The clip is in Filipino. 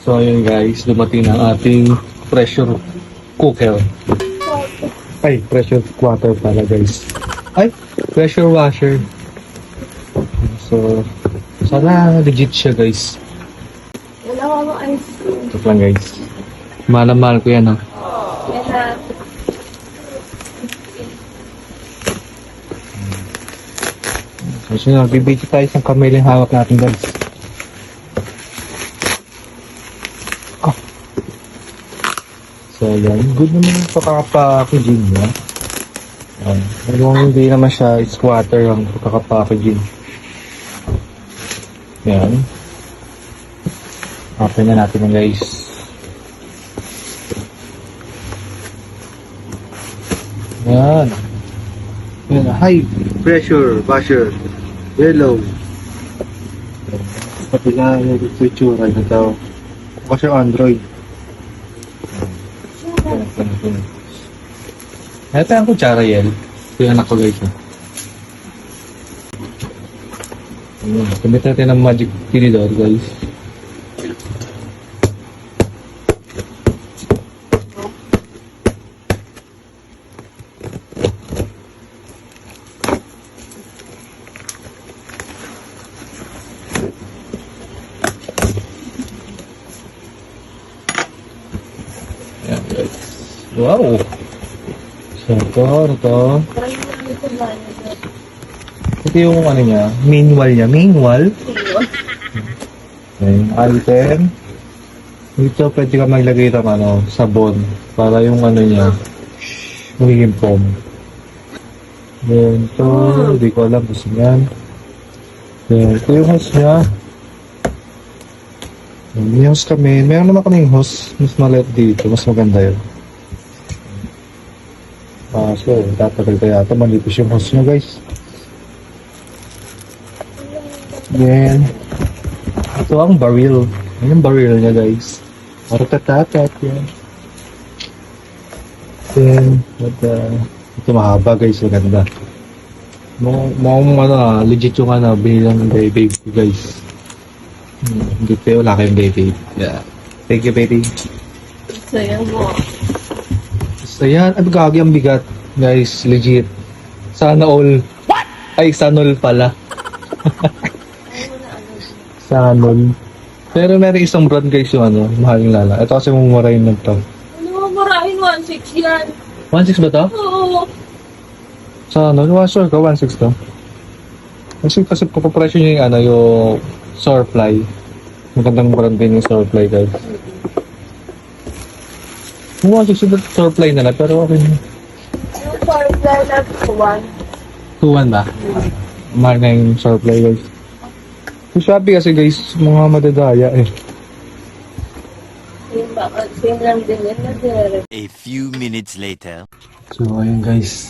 So ayun guys, dumating ang ating pressure cooker. Ay, pressure water pala guys. Ay, pressure washer. So, sana legit siya guys. Wala ko ang ice cream. Ito lang guys. Mahal ko yan, ha. Yan na. So, bibigyan tayo sa kamay yung hawak natin guys. Ah. So, yan. Good naman yung pagkakapackaging niya. Kung hindi naman siya squatter ang pagkakapackaging. Yan. Open na natin yan guys. Yan. Yan. High pressure washer. Yellow. Pati na yung itsura nito. Kasi Android. Ito ang kutsara yan. Ito yung anak ko guys. Gamit natin ang magic tinidor guys. Yan guys. Wow! So ito. Ito yung ano niya, manual. Okay, item. Dito pwede ka maglagay ng sabon para yung ano niya magiging foam. Then ito, hindi ko alam gusto niyan. Then ito yung hose niya. May hose kami. Meron naman kaming hose. Mas maliit dito. Mas maganda yun. So, tatagal kaya ito. Manipis yung hose niya guys. Then, ito ang barrel. Yan yung barrel niya guys. Maratatat yan. Then, ito mahaba guys. Maganda. Legit yung bilang baby guys. Hindi pa wala kayong baby. Yeah. Thank you baby. Saya mo. So yan, ang gagi ang bigat guys, legit. Sana all. What? Ay, sana all pala. Sana all. Pero meron isang brand guys yung mahal yung lala. Ito kasi mumurahin lang to. Ano, marahin 1.6 yan. 1.6 ba to? Oo. Sana all, sure ka 1.6 to. Kasi papapresyo niya yung Surefly. Magandang brand din yung Surefly guys. Yung 1.6 Surefly na lang, pero okay na. Yung Firefly na 1. 2.1 ba? Mahal na yung Surefly guys. Yung Shopee kasi guys, mga madadaya eh. Same lang din yan na dire. A few minutes later. So ayun guys,